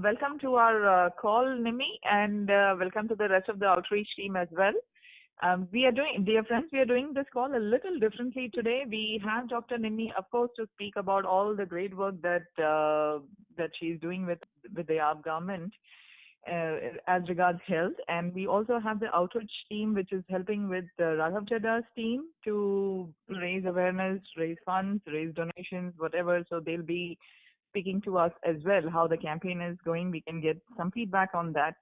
Welcome to our call, Nimmi, and welcome to the rest of the outreach team as well. Dear friends, we are doing this call a little differently today. We have Dr. Nimmi, of course, to speak about all the great work that she's doing with the ARB government as regards health, and we also have the outreach team, which is helping with Raghav Chadda's team to raise awareness, raise funds, raise donations, whatever. So they'll be speaking to us as well, how the campaign is going. We can get some feedback on that.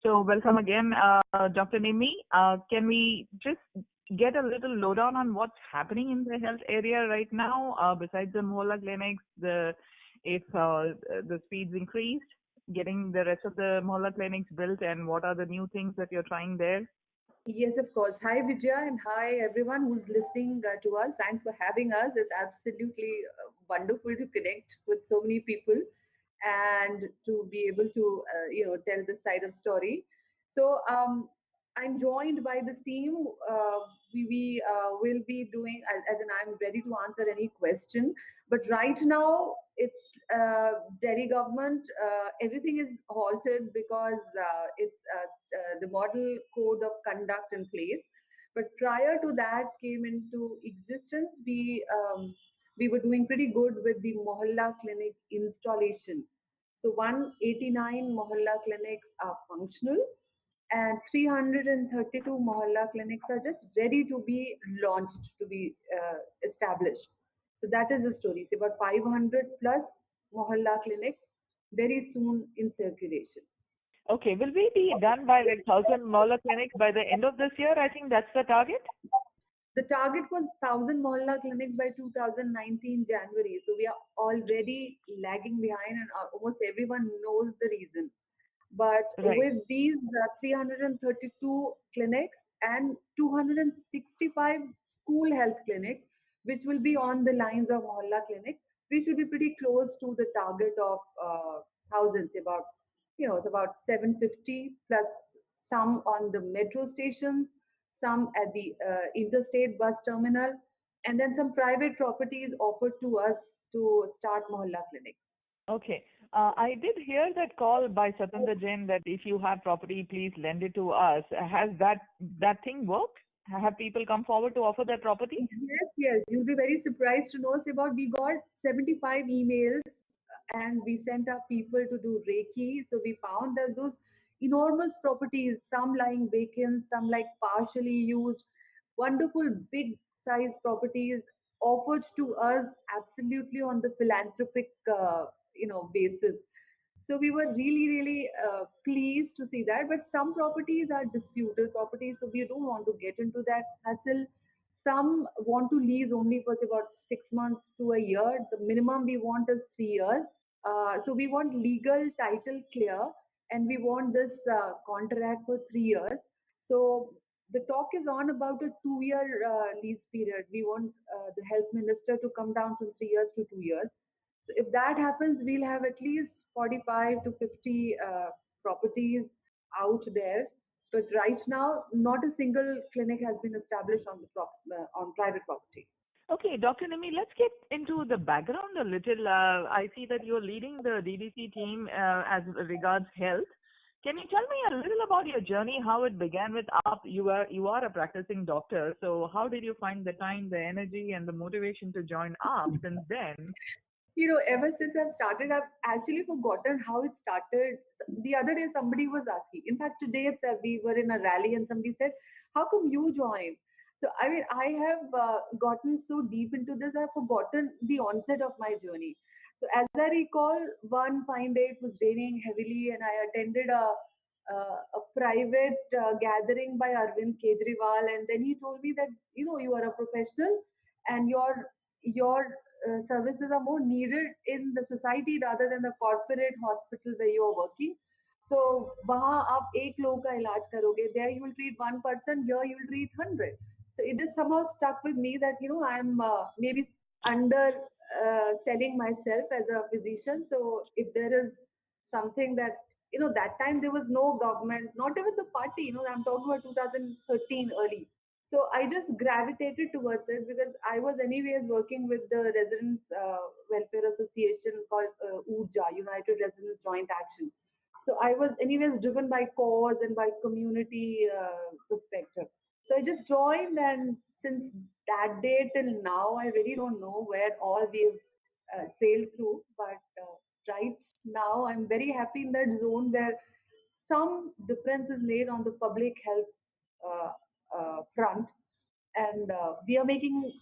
So welcome again, Dr. Nimmi. Can we just get a little lowdown on what's happening in the health area right now, besides the Mohalla Clinics, if the speeds increased, getting the rest of the Mohalla Clinics built, and what are the new things that you're trying there? Yes, of course. Hi, Vijaya, and hi, everyone who's listening to us. Thanks for having us. It's absolutely wonderful to connect with so many people and to be able to, tell this side of story. So, I'm joined by this team. We will be doing, as in, I'm ready to answer any question. But right now, it's Delhi government. Everything is halted because it's the model code of conduct in place. But prior to that came into existence, we were doing pretty good with the Mohalla Clinic installation. So 189 Mohalla clinics are functional, and 332 Mohalla clinics are just ready to be launched, to be established. So that is the story. So about 500 plus Mohalla clinics very soon in circulation. Okay, will we be done by like 1,000 Mohalla clinics by the end of this year? I think that's the target. The target was 1,000 Mohalla clinics by 2019 January. So we are already lagging behind, and almost everyone knows the reason. But Right. with these 332 clinics and 265 school health clinics, which will be on the lines of Mohalla clinic, we should be pretty close to the target of thousands. It's about 750 plus some on the metro stations, some at the interstate bus terminal, and then some private properties offered to us to start Mohalla clinics. Okay. I did hear that call by Satendra Jain that if you have property, please lend it to us. Has that thing worked? Have people come forward to offer their property? Yes. You'll be very surprised to know about we got 75 emails and we sent our people to do Reiki. So we found that those enormous properties, some lying vacant, some like partially used, wonderful big size properties offered to us absolutely on the philanthropic, basis. So we were really pleased to see that. But some properties are disputed properties, so we don't want to get into that hassle. Some want to lease only for about 6 months to a year. The minimum we want is 3 years. So we want legal title clear, and we want this contract for 3 years. So the talk is on about a 2 year lease period. We want the health minister to come down from 3 years to 2 years. So if that happens, we'll have at least 45 to 50 properties out there. But right now, not a single clinic has been established on on private property. Okay, Dr. Nimmi, let's get into the background a little. I see that you're leading the DDC team as regards health. Can you tell me a little about your journey, how it began with ARP? You are a practicing doctor, so how did you find the time, the energy, and the motivation to join ARP since then? Ever since I've started, I've actually forgotten how it started. The other day, somebody was asking. In fact, today itself, we were in a rally and somebody said, "How come you joined?" So, I mean, I have gotten so deep into this, I've forgotten the onset of my journey. So, as I recall, one fine day it was raining heavily, and I attended a private gathering by Arvind Kejriwal, and then he told me that you are a professional, and your services are more needed in the society rather than the corporate hospital where you are working. So वहाँ आप एक लोग का इलाज करोगे, there you will treat one person, here you will treat 100. So it just somehow stuck with me that I'm maybe under selling myself as a physician. So if there is something that that time there was no government, not even the party. I'm talking about 2013 early. So I just gravitated towards it because I was anyways working with the Residents Welfare Association called URJA, United Residents Joint Action. So I was anyways driven by cause and by community perspective. So I just joined, and since that day till now, I really don't know where all we've sailed through. But right now, I'm very happy in that zone where some difference is made on the public health uh, front, and we are making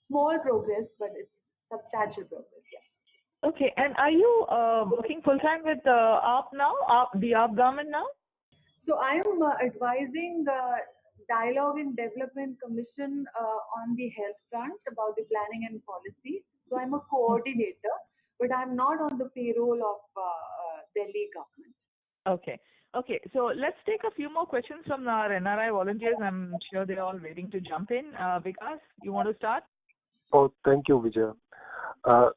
small progress, but it's substantial progress. Yeah. Okay, and are you working full time with AAP now, the AAP government now? So I am advising Dialogue and Development Commission on the health front about the planning and policy. So I'm a coordinator, but I'm not on the payroll of Delhi government. Okay. Okay. So let's take a few more questions from our NRI volunteers. I'm sure they're all waiting to jump in. Vikas, you want to start? Oh, thank you, Vijay.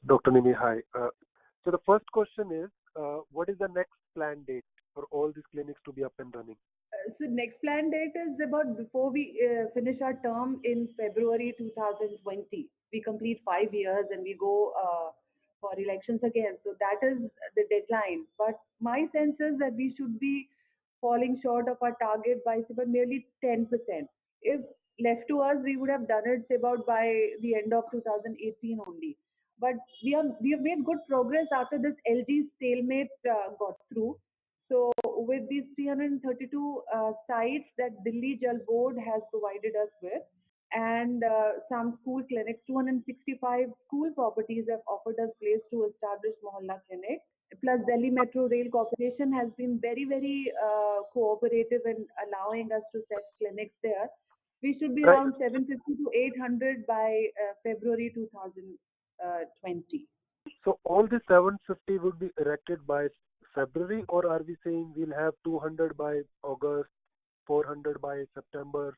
Dr. Nimmi, hi. So the first question is, what is the next planned date for all these clinics to be up and running? So next planned date is about before we finish our term in February 2020. We complete 5 years and we go for elections again. So that is the deadline. But my sense is that we should be falling short of our target by say about nearly 10%. If left to us, we would have done it say about by the end of 2018 only. But we have made good progress after this LG stalemate got through. So with these 332 sites that Delhi Jal Board has provided us with, and some school clinics, 265 school properties have offered us place to establish Mohalla Clinic. Plus, Delhi Metro Rail Corporation has been very, very cooperative in allowing us to set clinics there. We should be Right. around 750 to 800 by February 2020. So all the 750 would be erected by February, or are we saying we'll have 200 by August, 400 by September,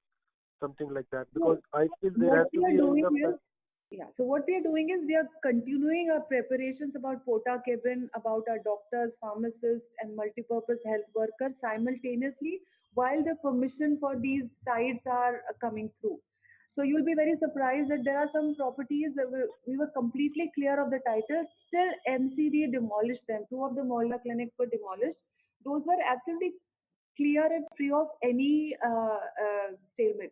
something like that? Because So I feel there what has we to are be doing enough time. is, yeah, so what we are doing is we are continuing our preparations about Pota cabin, about our doctors, pharmacists, and multipurpose health workers simultaneously while the permission for these sites are coming through. So you'll be very surprised that there are some properties that we were completely clear of the title, still MCD demolished them. Two of the Mohalla clinics were demolished. Those were absolutely clear and free of any stalemate,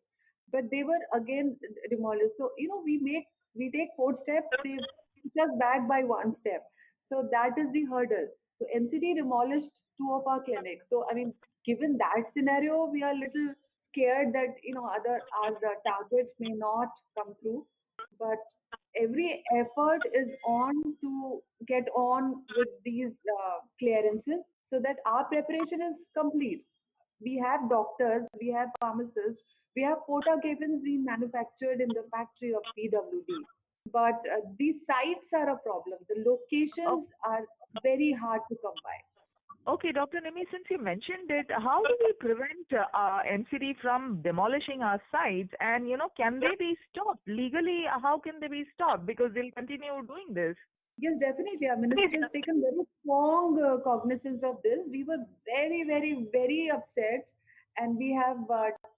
but they were again demolished. So we take four steps, they push us back by one step. So that is the hurdle. So MCD demolished two of our clinics. So I mean, given that scenario, we are a little scared that other our target may not come through. But every effort is on to get on with these clearances so that our preparation is complete. We have doctors, we have pharmacists, we have porta cabins we manufactured in the factory of PWD. But these sites are a problem. The Oh, locations are very hard to come by. okay, Dr. Nimi, since you mentioned it, how do we prevent NCD from demolishing our sites? And, can they be stopped? Legally, how can they be stopped? Because they'll continue doing this. Yes, definitely. Our minister has taken very strong cognizance of this. We were very, very, very upset, and we have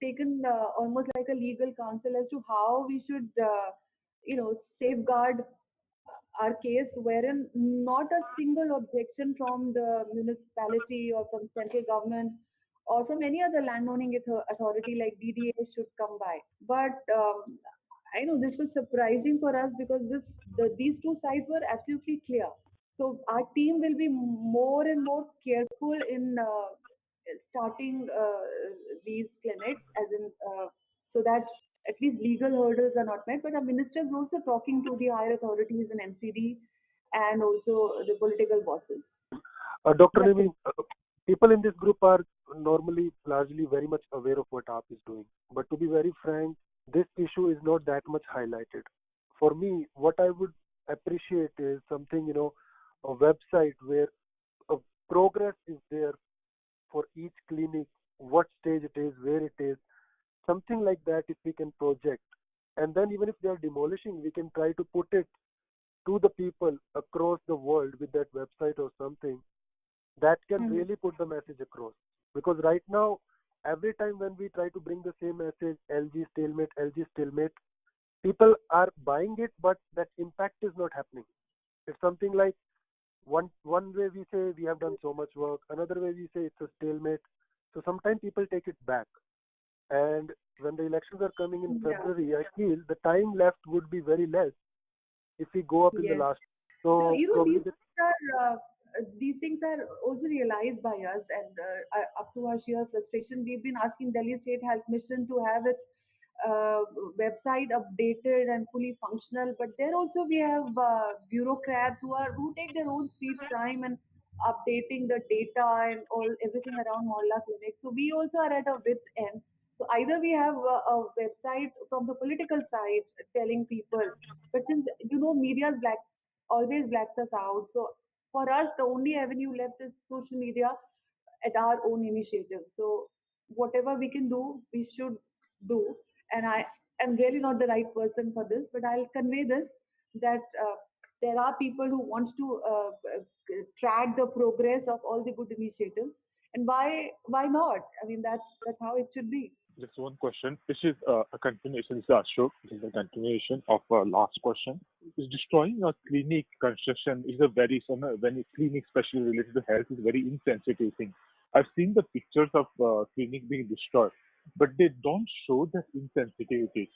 taken almost like a legal counsel as to how we should, safeguard our case, wherein not a single objection from the municipality or from central government or from any other landowning authority like DDA should come by. But I know this was surprising for us because these two sides were absolutely clear. So our team will be more and more careful in starting these clinics, as in so that at least legal hurdles are not met. But our minister is also talking to the higher authorities in NCD and also the political bosses. Dr. That's it. Nimi, people in this group are normally largely very much aware of what AAP is doing. But to be very frank, this issue is not that much highlighted. For me, what I would appreciate is something, a website where a progress is there for each clinic, what stage it is, where it is, something like that if we can project. And then even if they are demolishing, we can try to put it to the people across the world with that website or something that can Mhm. really put the message across. Because right now, every time when we try to bring the same message, LG stalemate, people are buying it, but that impact is not happening. It's something like one way we say we have done so much work, another way we say it's a stalemate. So sometimes people take it back. And when the elections are coming in Yeah. February, I feel the time left would be very less if we go up in the Yes. last. So, So probably these things are also realized by us, and up to our sheer frustration, we've been asking Delhi State Health Mission to have its uh, website updated and fully functional. But there also we have bureaucrats who take their own sweet time and updating the data and all everything around Mohalla Clinics. So we also are at a wit's end. So either we have a website from the political side telling people, but since media is always blacks us out. So for us, the only avenue left is social media at our own initiative. So whatever we can do, we should do. And I am really not the right person for this, but I'll convey this that there are people who want to track the progress of all the good initiatives. And why not? I mean, that's how it should be. Just one question. This is a continuation. This is Ashok. This is a continuation of last question. Is destroying a clinic construction is a very when a clinic, especially related to health, is a very insensitive thing. I've seen the pictures of clinic being destroyed, but they don't show that insensitivity.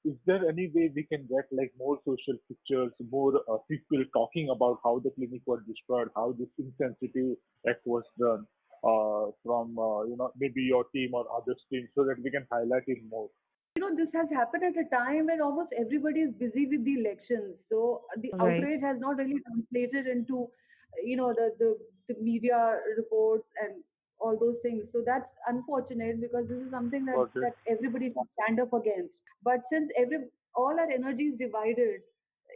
Is there any way we can get like more social pictures, more people talking about how the clinic was destroyed, how this insensitive act was done? From maybe your team or others team so that we can highlight it more. This has happened at a time when almost everybody is busy with the elections. So the Right. outrage has not really translated into, the media reports and all those things. So that's unfortunate because this is something Got it. that everybody should stand up against. But since all our energy is divided,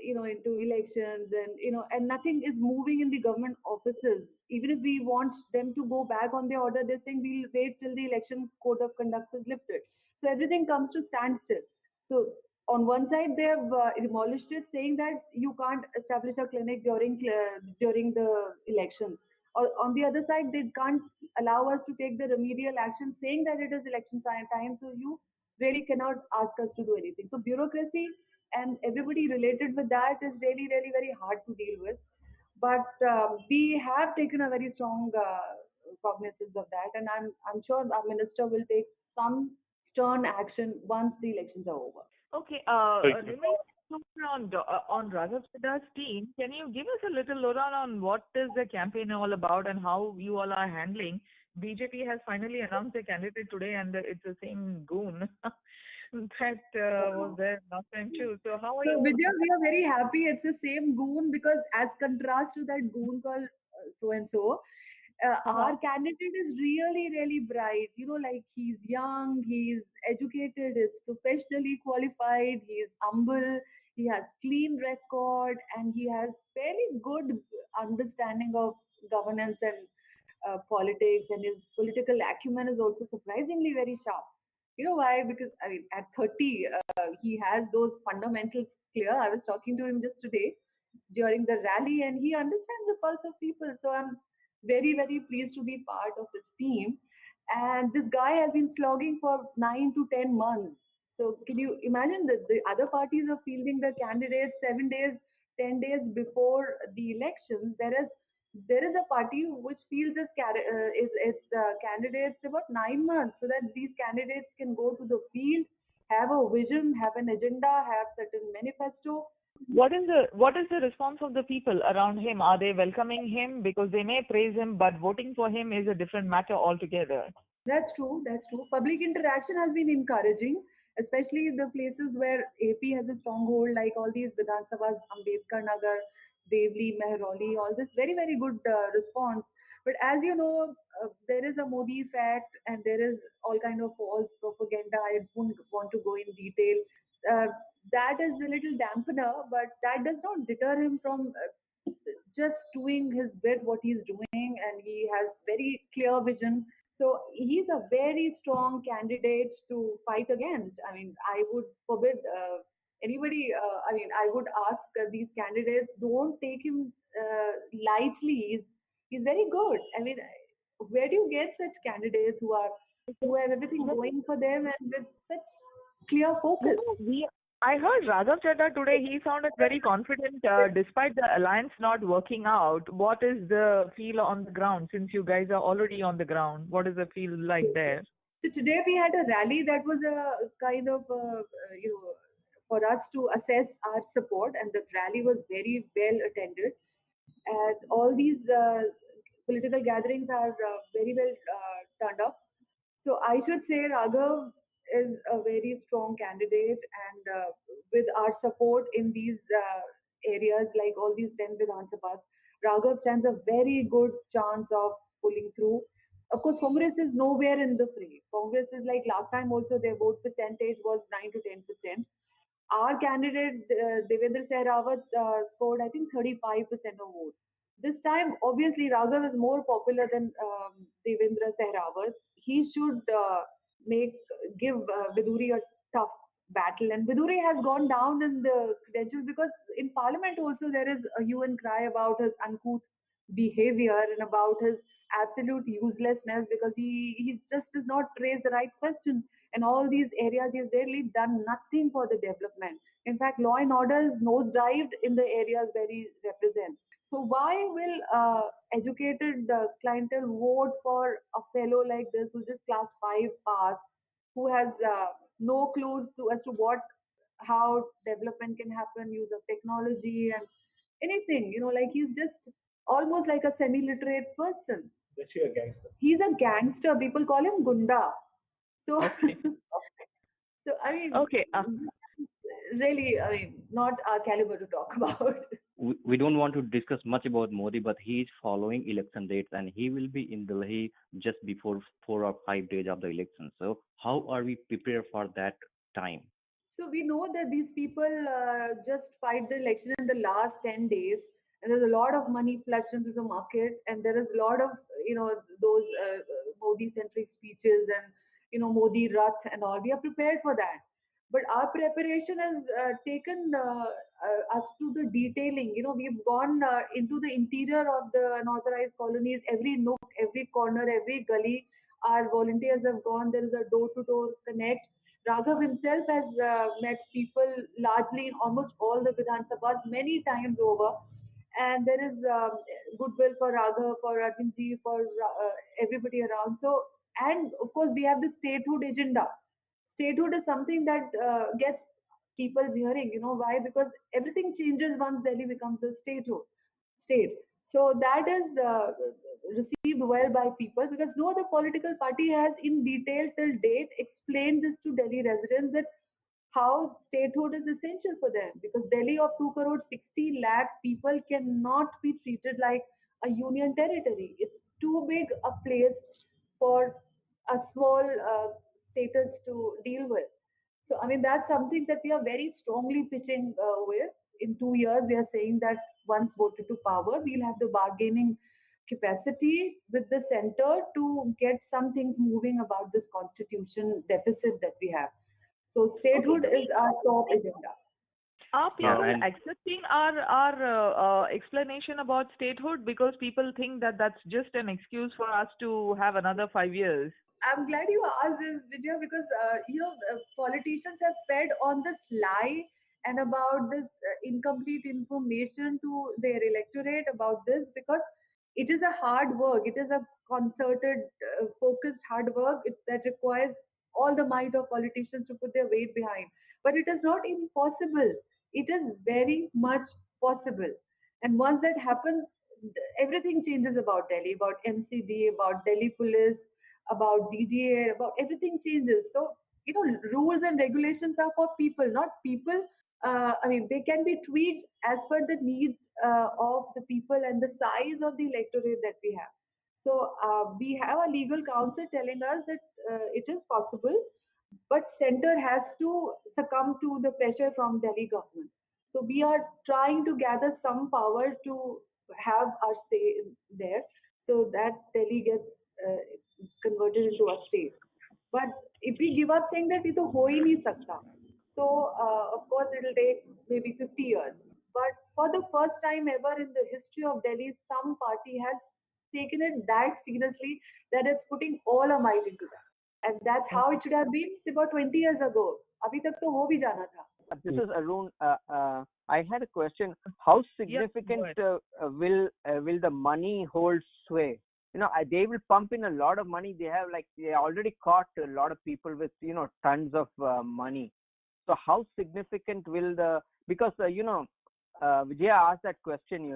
into elections and nothing is moving in the government offices. Even if we want them to go back on their order, they're saying we'll wait till the election code of conduct is lifted. So everything comes to standstill. So on one side they have demolished it, saying that you can't establish a clinic during the election. Or on the other side, they can't allow us to take the remedial action, saying that it is election time. So you really cannot ask us to do anything. So bureaucracy and everybody related with that is really, really very hard to deal with. But we have taken a very strong cognizance of that, and I'm sure our minister will take some stern action once the elections are over. Okay. Thank you. Remain on Raghav Siddhar's team, can you give us a little lowdown on what is the campaign all about and how you all are handling? BJP has finally announced their candidate today, and it's the same goon that was there last time too. So how are So you all? Vidya, we are very happy it's the same goon, because as contrast to that goon called so and so, Uh-huh. our candidate is really, really bright. Like he's young, he's educated, he's professionally qualified, he's humble, he has clean record, and he has very good understanding of governance and politics, and his political acumen is also surprisingly very sharp. You know why? Because I mean, at 30, he has those fundamentals clear. I was talking to him just today during the rally, and he understands the pulse of people. So I'm very, very pleased to be part of his team. And this guy has been slogging for 9 to 10 months. So can you imagine that the other parties are fielding the candidates 7 days, 10 days before the elections? There is a party which fields its candidates about 9 months, so that these candidates can go to the field, have a vision, have an agenda, have certain manifesto. What is the response of the people around him? Are they welcoming him? Because they may praise him, but voting for him is a different matter altogether. That's true. That's true. Public interaction has been encouraging, especially the places where AP has a stronghold, like all these Vidhan Sabhas, Ambedkar Nagar, Devli, Mehrauli, all this very, very good response. But as you know, there is a Modi effect, and there is all kind of false propaganda. I wouldn't want to go in detail. Uh, that is a little dampener, but that does not deter him from just doing his bit, what he's doing, and he has very clear vision. So he's a very strong candidate to fight against. I mean, I would forbid anybody. I mean, I would ask these candidates, don't take him lightly. He's very good. I mean, where do you get such candidates who are who have everything going for them and with such clear focus. I heard Raghav Chadha today. He sounded very confident despite the alliance not working out. What is the feel on the ground since you guys are already on the ground? What is the feel like there? So today we had a rally that was a kind of, for us to assess our support, and the rally was very well attended. And all these political gatherings are very well turned up. So I should say Raghav is a very strong candidate, and with our support in these areas, like all these 10 Vidhan Sabhas, Raghav stands a very good chance of pulling through. Of course, Congress is nowhere in the fray. Congress is like last time also, their vote percentage was 9 to 10%. Our candidate, Devendra Sehrawat, scored, I think, 35% of vote. This time, obviously, Raghav is more popular than Devendra Sehrawat. He should give Viduri a tough battle. And Viduri has gone down in the credentials because in Parliament also there is a hue and cry about his uncouth behavior and about his absolute uselessness, because he just does not raise the right question. In all these areas, he has really done nothing for the development. In fact, law and order is nosedived in the areas where he represents. So why will educated clientele vote for a fellow like this who's just class 5 pass, who has no clue as to how development can happen, use of technology and anything, like he's just almost like a semi-literate person. Is actually a gangster. He's a gangster. People call him Gunda. So, Okay. so I mean, Okay. Really, I mean, not our caliber to talk about. We don't want to discuss much about Modi, but he is following election dates and he will be in Delhi just before 4 or 5 days of the election. So how are we prepared for that time? So we know that these people just fight the election in the last 10 days, and there's a lot of money flushed into the market, and there is a lot of, those Modi-centric speeches and, Modi Rath and all. We are prepared for that. But our preparation has taken us to the detailing. We've gone into the interior of the unauthorized colonies, every nook, every corner, every gully. Our volunteers have gone. There is a door-to-door connect. Raghav himself has met people largely in almost all the Vidhan Sabhas many times over. And there is goodwill for Raghav, for Arvindji, for everybody around. So, and of course, we have the statehood agenda. Statehood is something that gets people's hearing. Why? Because everything changes once Delhi becomes a state. So that is received well by people, because no other political party has in detail till date explained this to Delhi residents, that how statehood is essential for them, because Delhi of 2 crore 60 lakh people cannot be treated like a union territory. It's too big a place for a small status to deal with. So, I mean, that's something that we are very strongly pitching with. In 2 years, we are saying that once voted to power, we'll have the bargaining capacity with the center to get some things moving about this constitution deficit that we have. So statehood is our top agenda. Are people accepting our explanation about statehood, because people think that that's just an excuse for us to have another 5 years? I'm glad you asked this, Vijay, because politicians have fed on this lie and about this incomplete information to their electorate about this, because it is a hard work. It is a concerted, focused hard work that requires all the might of politicians to put their weight behind. But it is not impossible. It is very much possible. And once that happens, everything changes about Delhi, about MCD, about Delhi police, about DDA, about everything changes. So, rules and regulations are for people, not people. They can be tweaked as per the need of the people and the size of the electorate that we have. So we have a legal counsel telling us that it is possible, but center has to succumb to the pressure from Delhi government. So we are trying to gather some power to have our say there, so that Delhi gets converted into a state. But if we give up saying that it to ho hi nahi sakta, so of course it will take maybe 50 years. But for the first time ever in the history of Delhi, some party has taken it that seriously that it's putting all our might into that. And that's how it should have been about 20 years ago. Abhi tak to ho bhi jana tha. This is Arun. I had a question. How significant will the money hold sway? They will pump in a lot of money. They already caught a lot of people with tons of money. So how significant will because Vijaya asked that question.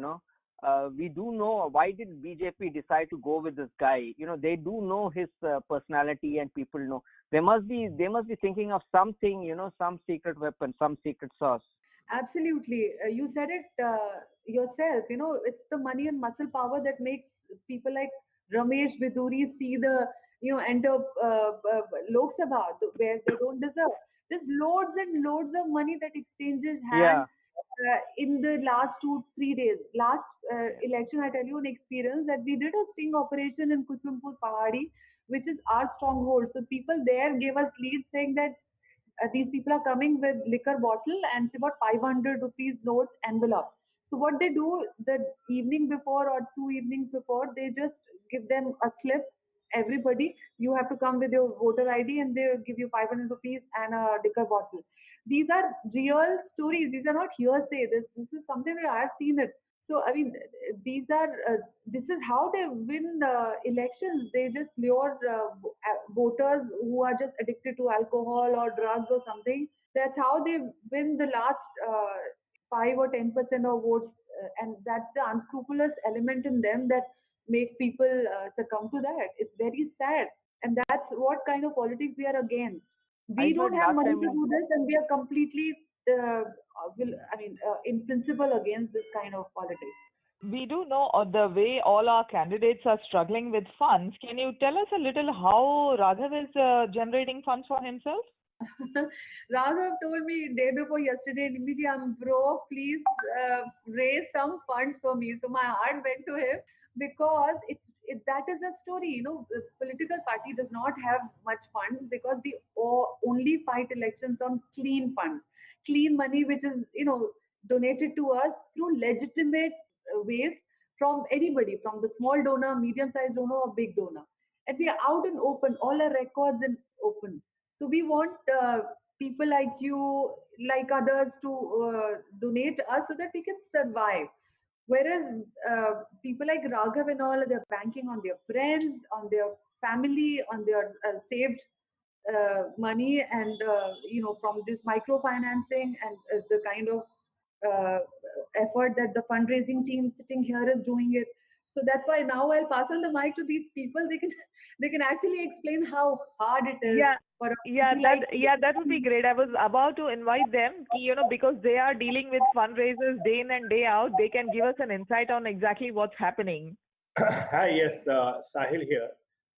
We do know why did BJP decide to go with this guy. They do know his personality, and people know. They must be thinking of something, some secret weapon, some secret sauce. Absolutely. You said it yourself. It's the money and muscle power that makes people like Ramesh Biduri see enter Lok Sabha where they don't deserve. There's loads and loads of money that exchanges hand in the last 2-3 days. Last election, I tell you an experience that we did a sting operation in Kusumpur Pahadi, which is our stronghold. So people there gave us leads saying that these people are coming with liquor bottle and it's about 500 rupees note envelope. So what they do the evening before or 2 evenings before, they just give them a slip. Everybody, you have to come with your voter ID, and they give you 500 rupees and a liquor bottle. These are real stories. These are not hearsay. This is something that I have seen it. So I mean, these are this is how they win elections. They just lure voters who are just addicted to alcohol or drugs or something. That's how they win the last 5 or 10% of votes, and that's the unscrupulous element in them that make people succumb to that. It's very sad, and that's what kind of politics we are against. We don't have money to do this, and we are completely in principle against this kind of politics. We do know the way all our candidates are struggling with funds. Can you tell us a little how Raghav is generating funds for himself? Raghav told me day before yesterday, Nimmi ji, I'm broke. Please raise some funds for me. So my heart went to him because that is a story. The political party does not have much funds because we only fight elections on clean funds, clean money, which is donated to us through legitimate ways from anybody, from the small donor, medium-sized donor, or big donor. And we are out and open, all our records in open. So we want people like you, like others, to donate us so that we can survive. Whereas people like Raghav and all, they're banking on their friends, on their family, on their saved money, and from this microfinancing and the kind of effort that the fundraising team sitting here is doing it. So that's why now I'll pass on the mic to these people. They can actually explain how hard it is. That would be great. I was about to invite them, because they are dealing with fundraisers day in and day out. They can give us an insight on exactly what's happening. Hi, yes, Sahil here.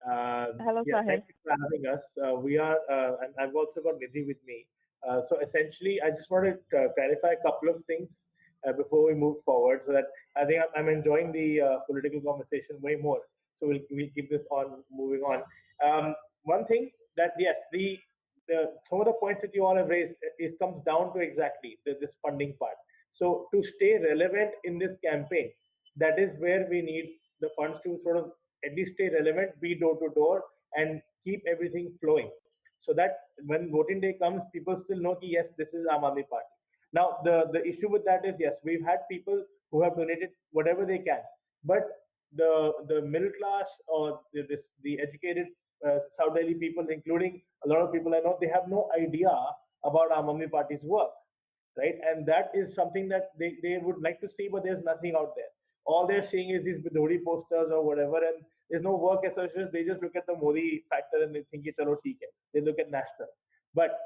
Hello, Sahil. Thank you for having us. We are, and I've also got Nidhi with me. So essentially, I just want to clarify a couple of things before we move forward, so that I think I'm enjoying the political conversation way more. So we'll keep this on moving on. One thing that yes, some of the points that you all have raised comes down to exactly this funding part. So to stay relevant in this campaign, that is where we need the funds to sort of at least stay relevant, be door to door, and keep everything flowing, so that when voting day comes, people still know that yes, this is Aam Aadmi Party. Now, the issue with that is, yes, we've had people who have donated whatever they can, but the middle class or the educated South Delhi people, including a lot of people I know, they have no idea about Aam Aadmi Party's work, right? And that is something that they would like to see, but there's nothing out there. All they're seeing is these Bidori posters or whatever, and there's no work as such. They just look at the Modi factor and they think, chalo, theek hai. They look at national. But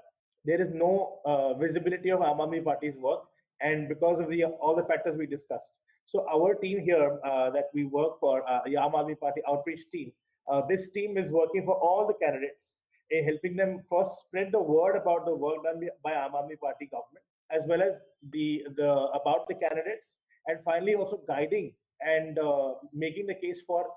there is no visibility of Aam Aadmi Party's work, and because of all the factors we discussed. So our team here that we work for, Aam Aadmi Party outreach team, this team is working for all the candidates in helping them first spread the word about the work done by Aam Aadmi Party government, as well as about the candidates, and finally also guiding and making the case for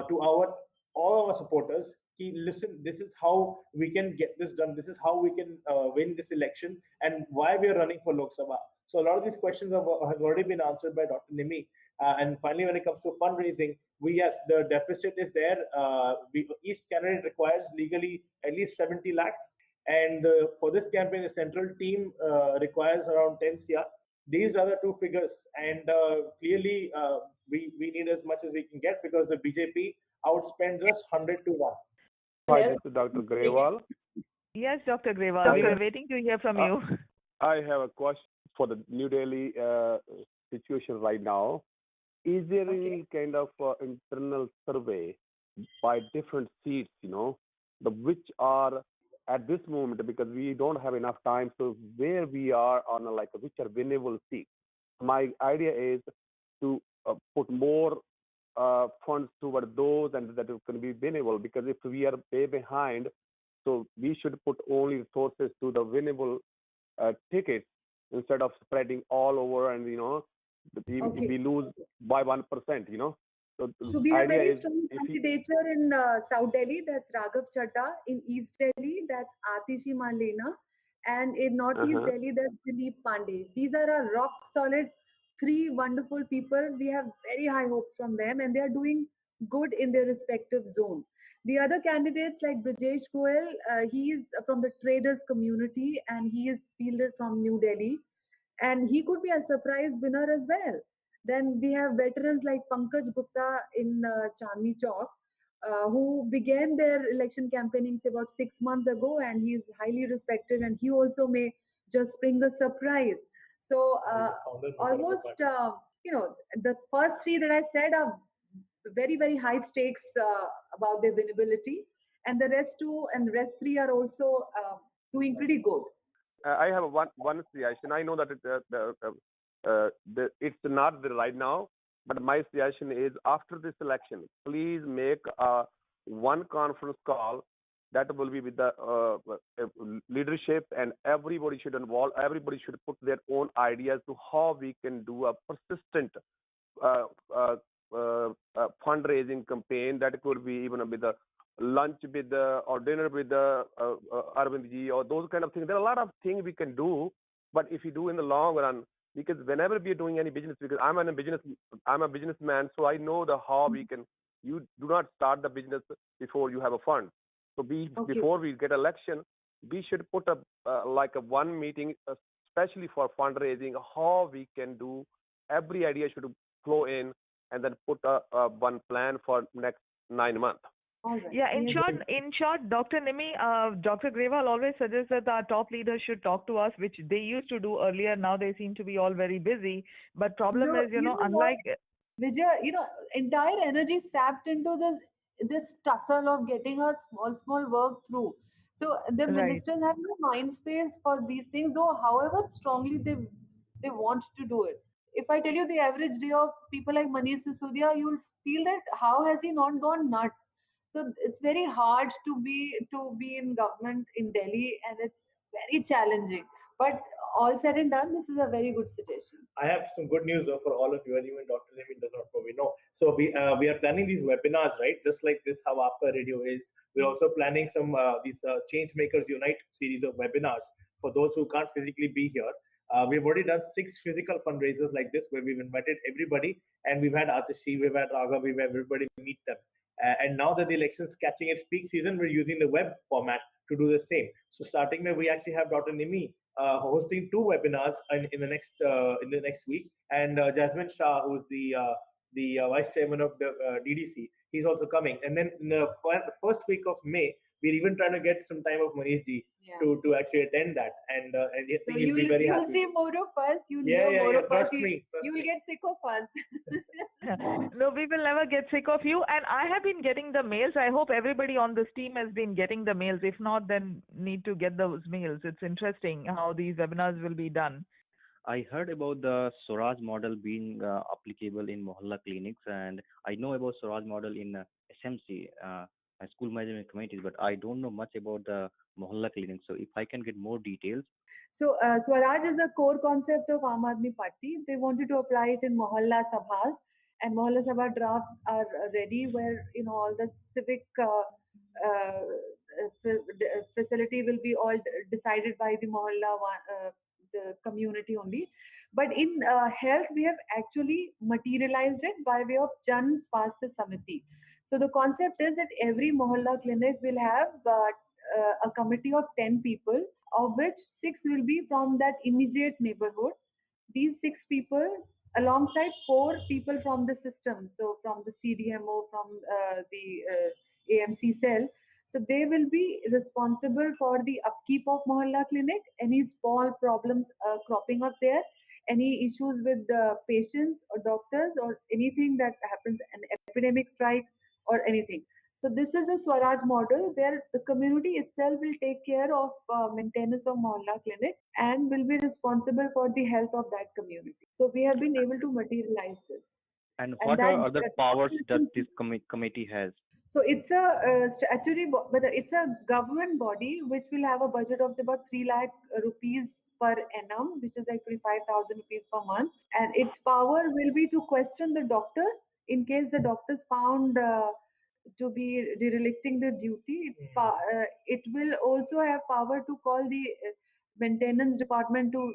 to all our supporters. Listen, this is how we can get this done. This is how we can win this election, and why we are running for Lok Sabha. So a lot of these questions have already been answered by Dr. Nimmi. And finally, when it comes to fundraising, yes, the deficit is there. Each candidate requires legally at least 70 lakhs. And for this campaign, the central team requires around 10 CR. These are the two figures. And clearly, we need as much as we can get because the BJP outspends us 100 to 1. Hi, this is Dr. Grewal. Yes, Dr. Grewal, we were waiting to hear from you. I have a question for the New Delhi situation right now. Is there any kind of internal survey by different seats, which are at this moment, because we don't have enough time, so where we are on which are winnable seats? My idea is to put more funds toward those and that it can be winnable, because if we are way behind, so we should put only resources to the winnable tickets instead of spreading all over and we lose by 1%. So we have very strong candidature in South Delhi, that's Raghav Chadda. In East Delhi, that's Atishi Malena. And in Northeast Delhi, that's Dilip Pandey. These are our rock solid 3 wonderful people. We have very high hopes from them, and they are doing good in their respective zone. The other candidates like Brijesh Goel, he is from the traders community and he is fielded from New Delhi, and he could be a surprise winner as well. Then we have veterans like Pankaj Gupta in Chandni Chowk, who began their election campaigning about 6 months ago, and he is highly respected, and he also may just bring a surprise. So almost, the first 3 that I said are very, very high stakes about their winnability, and the rest 2 and rest 3 are also doing pretty good. I have one suggestion. I know that it's not the right now, but my suggestion is after this election, please make one conference call that will be with the leadership, and everybody should involve. Everybody should put their own ideas to how we can do a persistent fundraising campaign. That could be even with the lunch with the or dinner with the Arvind ji, or those kind of things. There are a lot of things we can do, but if you do in the long run, because whenever we are doing any business, because I'm a businessman, so I know how we can. You do not start the business before you have a fund. So before we get election, we should put a one meeting, especially for fundraising, how we can do. Every idea should flow in, and then put a one plan for next 9 months. Right. Yeah, in short, Dr. Nimmi, Dr. Grewal always suggests that our top leaders should talk to us, which they used to do earlier. Now they seem to be all very busy. But problem is, unlike Vijay, entire energy sapped into this tussle of getting a small work through. So the ministers have no mind space for these things, though however strongly they want to do it. If I tell you the average day of people like Manish Sisodia, you'll feel that how has he not gone nuts? So it's very hard to be in government in Delhi, and it's very challenging. But all said and done, this is a very good suggestion. I have some good news though for all of you, and even Dr. Nimmi does not probably know. So we are planning these webinars, right? Just like this, how Aapka Radio is. We're also planning some these Change Makers Unite series of webinars for those who can't physically be here. We've already done 6 physical fundraisers like this, where we've invited everybody, and we've had Atishi, we've had Raghav, we've had everybody meet them. And now that the election's catching its peak season, we're using the web format to do the same. So starting there, we actually have Dr. Nimmi hosting 2 webinars in the next week, and Jasmine Shah, who's the vice chairman of the DDC, he's also coming. And then in the first week of May, we're even trying to get some time of Manish ji to actually attend that, and I think he'll be very happy. You'll see more of us. You'll hear more of us. You'll get sick of us. No, we will never get sick of you. And I have been getting the mails. I hope everybody on this team has been getting the mails. If not, then need to get those mails. It's interesting how these webinars will be done. I heard about the Swaraj model being applicable in Mohalla Clinics, and I know about Swaraj model in SMC, school management committees, but I don't know much about the Mohalla Clinics. So if I can get more details. So Swaraj is a core concept of Aam Aadmi Party. They wanted to apply it in Mohalla Sabhas, and Mohalla Sabha drafts are ready, where all the civic facility will be all decided by the Mohalla the community only. But in health, we have actually materialized it by way of Jan Swasthya Samiti. So the concept is that every Mohalla clinic will have a committee of 10 people, of which 6 will be from that immediate neighborhood. These 6 people, alongside 4 people from the system, so from the CDMO, from the AMC cell, so they will be responsible for the upkeep of Mohalla clinic, any small problems cropping up there, any issues with the patients or doctors or anything that happens, an epidemic strikes or anything. So this is a Swaraj model where the community itself will take care of maintenance of Mohalla clinic and will be responsible for the health of that community. So we have been able to materialize this. And And what that, are other that powers that this committee has? so it's a statutory, but it's a government body which will have a budget of about 3 lakh rupees per annum, which is like 25,000 rupees per month. And its power will be to question the doctor in case the doctor is found to be derelicting their duty. It will also have power to call the maintenance department to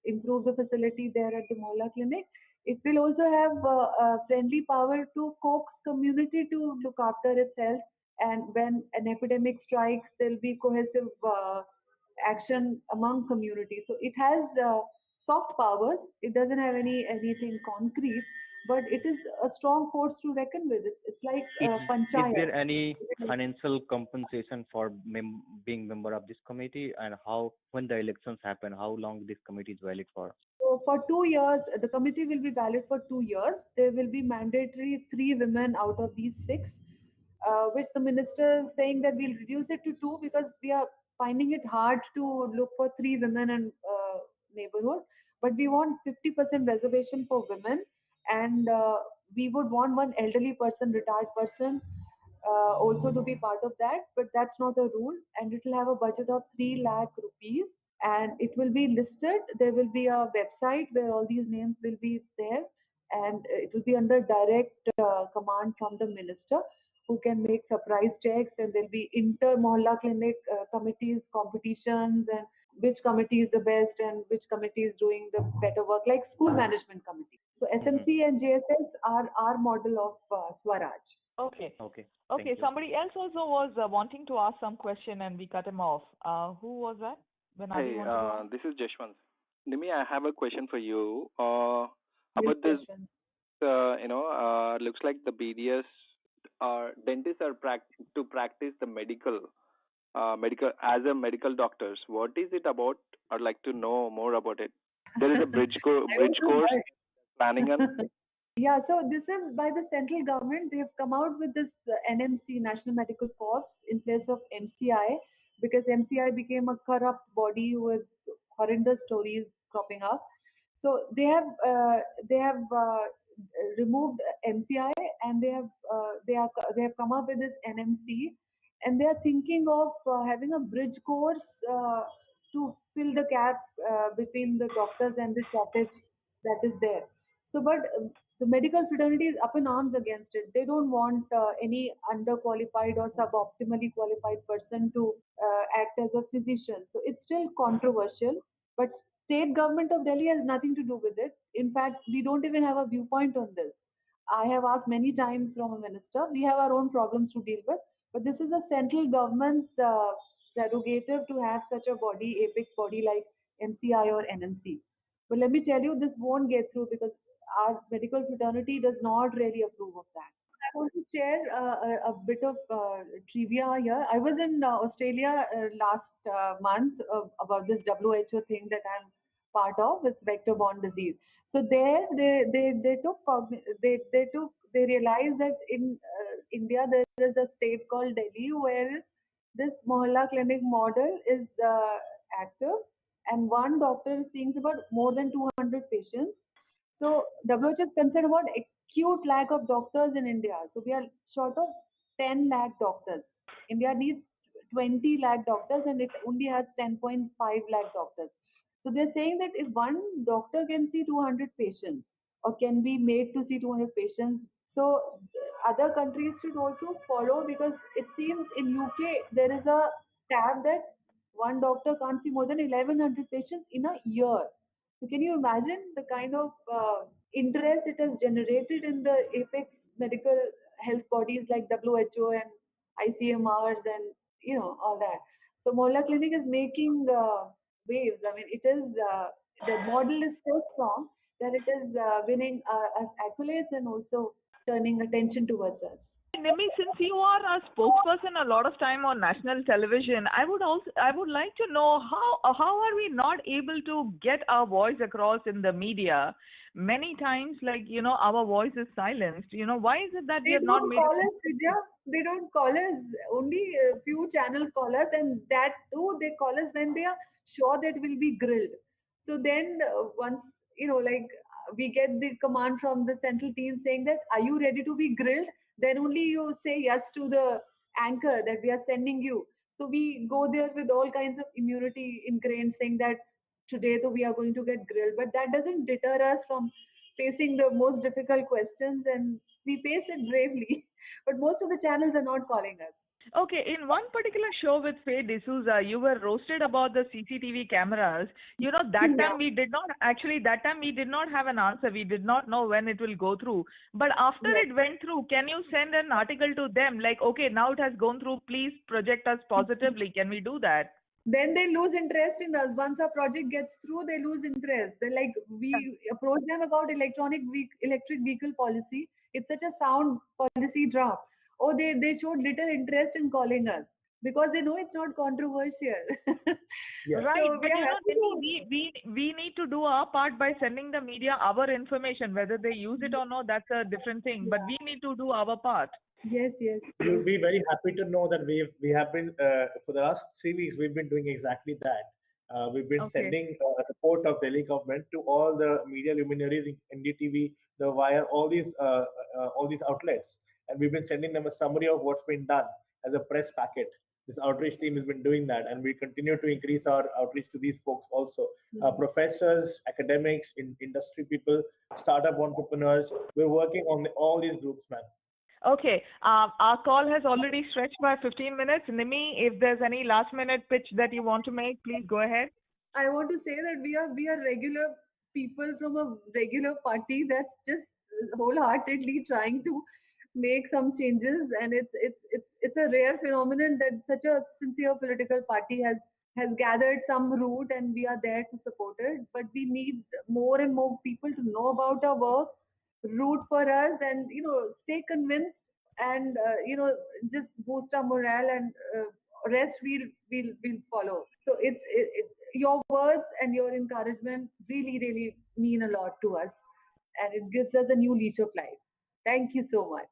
improve the facility there at the Mohalla clinic. It will also have a friendly power to coax community to look after its health. And when an epidemic strikes, there'll be cohesive action among community. So it has soft powers. It doesn't have anything concrete, but it is a strong force to reckon with. It's like panchayat. Is there any financial compensation for being member of this committee, and how, when the elections happen, how long this committee is valid for? So for 2 years, the committee will be valid for 2 years. There will be mandatory 3 women out of these 6, which the minister is saying that we'll reduce it to 2 because we are finding it hard to look for 3 women in neighborhood. But we want 50% reservation for women, and we would want one elderly person, retired person, also to be part of that. But that's not a rule, and it will have a budget of 3 lakh rupees. And it will be listed. There will be a website where all these names will be there, and it will be under direct command from the minister, who can make surprise checks. And there'll be inter Mohalla clinic committees, competitions, and which committee is the best and which committee is doing the better work, like school management committee. So SMC and JSS are our model of Swaraj. Okay. Okay. Okay. Somebody else also was wanting to ask some question and we cut him off. Who was that? Hi, this is Jashwant. Nimmi, I have a question for you Yes, about this. Jashwant. Looks like the BDS dentists are to practice the medical as a medical doctors. What is it about? I'd like to know more about it. There is a bridge course planning on. Yeah, so this is by the central government. They have come out with this NMC, National Medical Corps, in place of MCI, because MCI became a corrupt body with horrendous stories cropping up. So they have removed MCI, and they have come up with this NMC, and they are thinking of having a bridge course to fill the gap between the doctors and the shortage that is there. So, but the medical fraternity is up in arms against it. They don't want any underqualified or suboptimally qualified person to act as a physician. So it's still controversial, but state government of Delhi has nothing to do with it. In fact, we don't even have a viewpoint on this. I have asked many times from a minister. We have our own problems to deal with, but this is a central government's prerogative to have such a body, apex body like MCI or NMC. But let me tell you, this won't get through because our medical fraternity does not really approve of that. I want to share a bit of trivia here. I was in Australia last month about this WHO thing that I'm part of. It's vector-borne disease. So there, they realized that in India there is a state called Delhi where this Mohalla clinic model is active, and one doctor is seeing about more than 200 patients. So WHO is concerned about acute lack of doctors in India. So we are short of 10 lakh doctors. India needs 20 lakh doctors, and it only has 10.5 lakh doctors. So they're saying that if one doctor can see 200 patients or can be made to see 200 patients, so other countries should also follow, because it seems in UK there is a tab that one doctor can't see more than 1100 patients in a year. So can you imagine the kind of interest it has generated in the apex medical health bodies like WHO and ICMRs and all that. So Mohalla Clinic is making waves. I mean, it is the model is so strong that it is winning us accolades and also turning attention towards us. Nimmi, since you are a spokesperson a lot of time on national television, I would like to know how are we not able to get our voice across in the media? Many times, like our voice is silenced. Why is it that we They are not don't made? call us, Vidya. They don't call us. Only a few channels call us, and that too, they call us when they are sure that we'll be grilled. So then, once we get the command from the central team saying that, "Are you ready to be grilled?" Then only you say yes to the anchor that we are sending you. So we go there with all kinds of immunity ingrained, saying that today though we are going to get grilled, but that doesn't deter us from facing the most difficult questions, and we face it bravely. But most of the channels are not calling us. Okay, in one particular show with Faye D'Souza, you were roasted about the CCTV cameras. That time we did not have an answer. We did not know when it will go through. But after it went through, can you send an article to them like, okay, now it has gone through, please project us positively. Can we do that? Then they lose interest in us. Once our project gets through, they lose interest. They're like, we approach them about electric vehicle policy. It's such a sound policy draft. Oh, they showed little interest in calling us because they know it's not controversial. Yes. Right, So but we need to do our part by sending the media our information. Whether they use it or not, that's a different thing. But we need to do our part. Yes. You'll be very happy to know that we have been for the last 3 weeks we've been doing exactly that. We've been sending a report of Delhi government to all the media luminaries in NDTV, The Wire, all these outlets, and we've been sending them a summary of what's been done as a press packet. This outreach team has been doing that, and we continue to increase our outreach to these folks also. Professors, academics, industry people, startup entrepreneurs. We're working on all these groups, man. Okay, our call has already stretched by 15 minutes. Nimmi, if there's any last minute pitch that you want to make, please go ahead. I want to say that we are regular people from a regular party that's just wholeheartedly trying to make some changes, and it's a rare phenomenon that such a sincere political party has gathered some root, and we are there to support it. But we need more and more people to know about our work, root for us, and stay convinced, and just boost our morale, and rest we'll follow. So your words and your encouragement really mean a lot to us, and it gives us a new leash of life. Thank you so much.